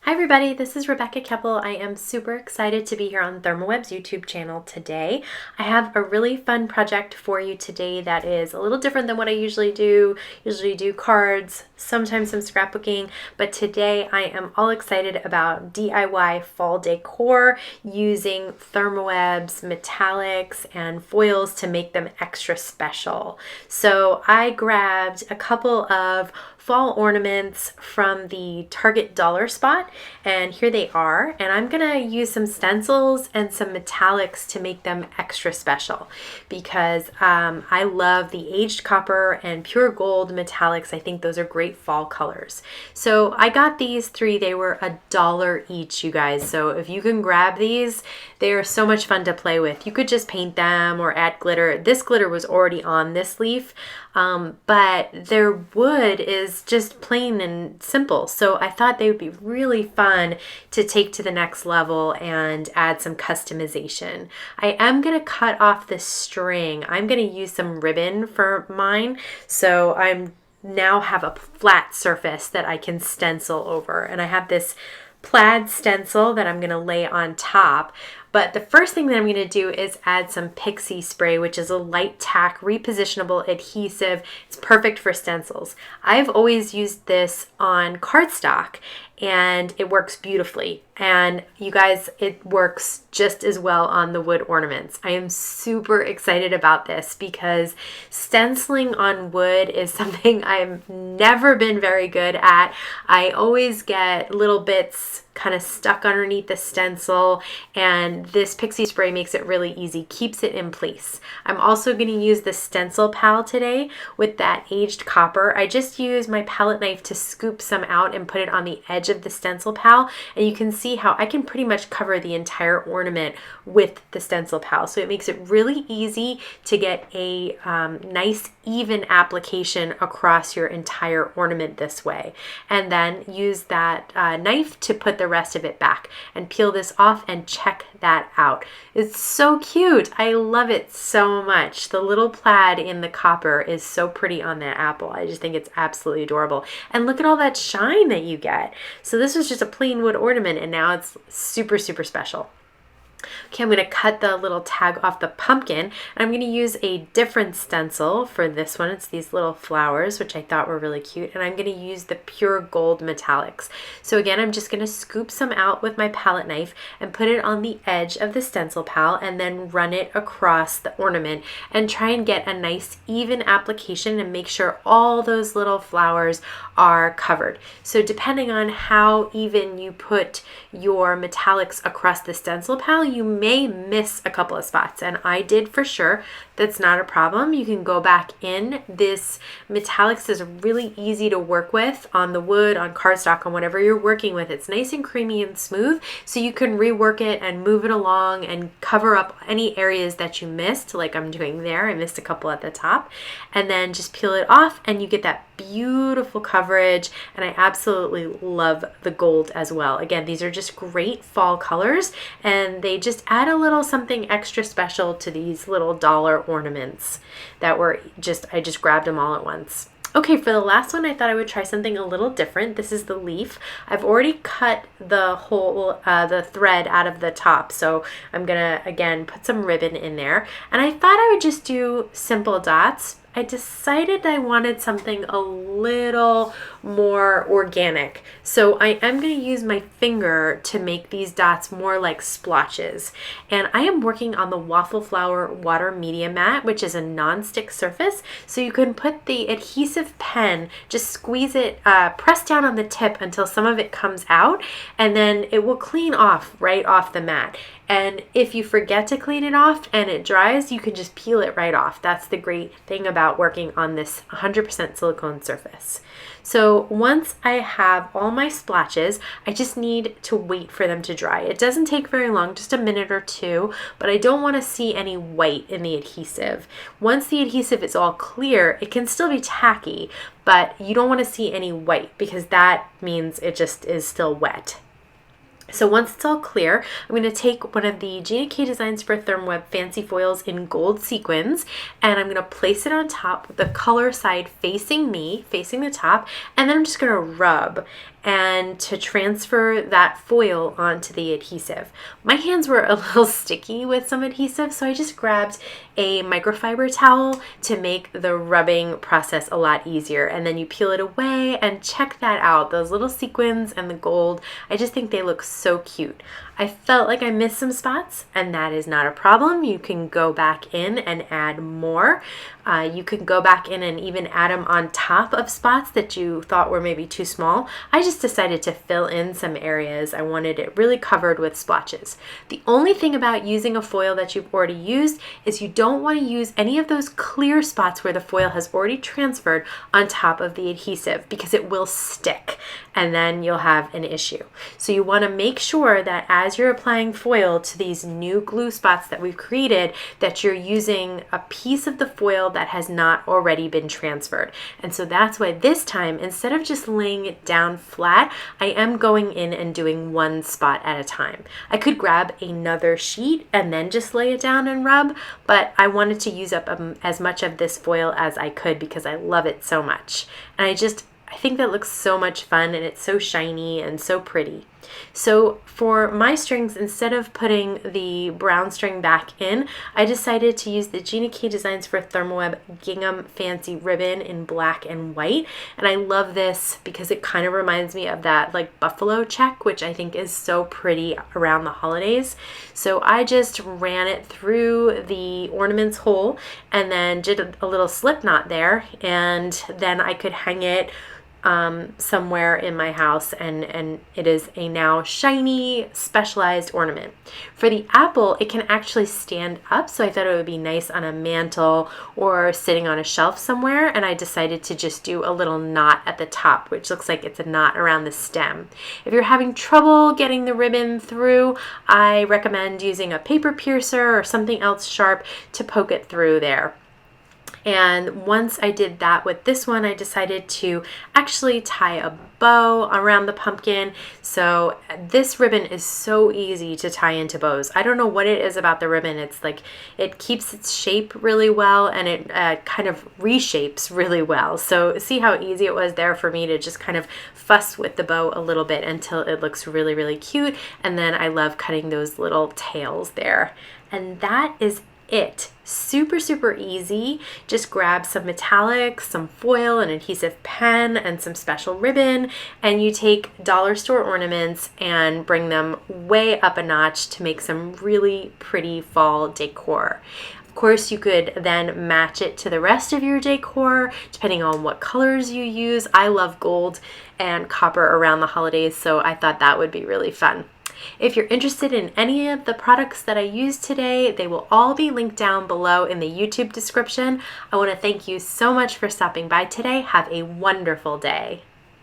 Hi everybody, this is Rebecca Keppel. I am super excited to be here on ThermOWeb's YouTube channel today. I have a really fun project for you today that is a little different than what I usually do. Usually do cards, sometimes some scrapbooking, but today I am all excited about DIY fall decor using ThermOWeb's Metallix and foils to make them extra special. So I grabbed a couple of fall ornaments from the Target dollar spot, and here they are, and I'm gonna use some stencils and some metallics to make them extra special because I love the aged copper and pure gold metallics. I think those are great fall colors. So I got these three. They were $1 each, you guys, so if you can grab these, they are so much fun to play with. You could just paint them or add glitter. This glitter was already on this leaf, but their wood is just plain and simple. So I thought they would be really fun to take to the next level and add some customization. I am going to cut off this string. I'm going to use some ribbon for mine. So I'm now have a flat surface that I can stencil over. And I have this plaid stencil that I'm going to lay on top. But the first thing that I'm going to do is add some Pixie Spray, which is a light tack repositionable adhesive. It's perfect for stencils. I've always used this on cardstock and it works beautifully. And you guys, it works just as well on the wood ornaments. I am super excited about this because stenciling on wood is something I've never been very good at. I always get little bits kind of stuck underneath the stencil, and this Pixie Spray makes it really easy, keeps it in place. I'm also going to use the stencil pal today with that aged copper. I just used my palette knife to scoop some out and put it on the edge of the stencil pal, and you can see how I can pretty much cover the entire ornament with the stencil pal. So it makes it really easy to get a nice even application across your entire ornament this way. And then use that knife to put the rest of it back and peel this off and check that out. It's so cute. I love it so much. The little plaid in the copper is so pretty on that apple. I just think it's absolutely adorable. And look at all that shine that you get. So this was just a plain wood ornament and now it's super, super special. Okay, I'm going to cut the little tag off the pumpkin, and I'm going to use a different stencil for this one. It's these little flowers, which I thought were really cute, and I'm going to use the pure gold metallics. So again, I'm just going to scoop some out with my palette knife and put it on the edge of the stencil pal and then run it across the ornament and try and get a nice even application and make sure all those little flowers are covered. So depending on how even you put your metallics across the stencil pal, you may miss a couple of spots, and I did for sure. That's not a problem. You can go back in. This metallics is really easy to work with on the wood, on cardstock, on whatever you're working with. It's nice and creamy and smooth, so you can rework it and move it along and cover up any areas that you missed, like I'm doing there. I missed a couple at the top, and then just peel it off and you get that beautiful coverage. And I absolutely love the gold as well. Again, these are just great fall colors, and they just add a little something extra special to these little dollar ornaments that were I just grabbed them all at once. Okay, for the last one, I thought I would try something a little different. This is the leaf. I've already cut the whole, the thread out of the top, so I'm gonna, again, put some ribbon in there. And I thought I would just do simple dots. I decided I wanted something a little more organic. So I am going to use my finger to make these dots more like splotches. And I am working on the Waffle Flower Water Media Mat, which is a non-stick surface. So you can put the adhesive pen, just squeeze it, press down on the tip until some of it comes out, and then it will clean off right off the mat. And if you forget to clean it off and it dries, you can just peel it right off. That's the great thing about working on this 100% silicone surface. So once I have all my splotches, I just need to wait for them to dry. It doesn't take very long, just a minute or two, but I don't want to see any white in the adhesive. Once the adhesive is all clear, it can still be tacky, but you don't want to see any white because that means it just is still wet. So once it's all clear, I'm going to take one of the Gina K Designs for ThermOWeb fancy foils in gold sequins, and I'm going to place it on top with the color side facing me, facing the top, and then I'm just going to rub and to transfer that foil onto the adhesive. My hands were a little sticky with some adhesive, so I just grabbed a microfiber towel to make the rubbing process a lot easier. And then you peel it away and check that out. Those little sequins and the gold, I just think they look so cute. I felt like I missed some spots, and that is not a problem. You can go back in and add more. You can go back in and even add them on top of spots that you thought were maybe too small. I just decided to fill in some areas. I wanted it really covered with splotches. The only thing about using a foil that you've already used is you don't want to use any of those clear spots where the foil has already transferred on top of the adhesive, because it will stick and then you'll have an issue. So you want to make sure that as you're applying foil to these new glue spots that we've created, that you're using a piece of the foil that has not already been transferred. And so that's why this time, instead of just laying it down flat, I am going in and doing one spot at a time. I could grab another sheet and then just lay it down and rub, but I wanted to use up as much of this foil as I could because I love it so much. And I think that looks so much fun, and it's so shiny and so pretty. So for my strings, instead of putting the brown string back in, I decided to use the Gina K Designs for ThermOWeb Gingham Fancy Ribbon in black and white. And I love this because it kind of reminds me of that like buffalo check, which I think is so pretty around the holidays. So I just ran it through the ornaments hole and then did a little slip knot there, and then I could hang it somewhere in my house, and it is a now shiny specialized ornament. For the apple, it can actually stand up, so I thought it would be nice on a mantle or sitting on a shelf somewhere, and I decided to just do a little knot at the top, which looks like it's a knot around the stem. If you're having trouble getting the ribbon through, I recommend using a paper piercer or something else sharp to poke it through there. And once I did that with this one, I decided to actually tie a bow around the pumpkin. So this ribbon is so easy to tie into bows. I don't know what it is about the ribbon. It's like it keeps its shape really well, and it kind of reshapes really well. So see how easy it was there for me to just kind of fuss with the bow a little bit until it looks really, really cute. And then I love cutting those little tails there. And that is it. Super, super easy. Just grab some Metallix, some foil, an adhesive pen, and some special ribbon, and you take dollar store ornaments and bring them way up a notch to make some really pretty fall decor. Of course, you could then match it to the rest of your decor depending on what colors you use. I love gold and copper around the holidays, so I thought that would be really fun. If you're interested in any of the products that I used today, they will all be linked down below in the YouTube description. I want to thank you so much for stopping by today. Have a wonderful day.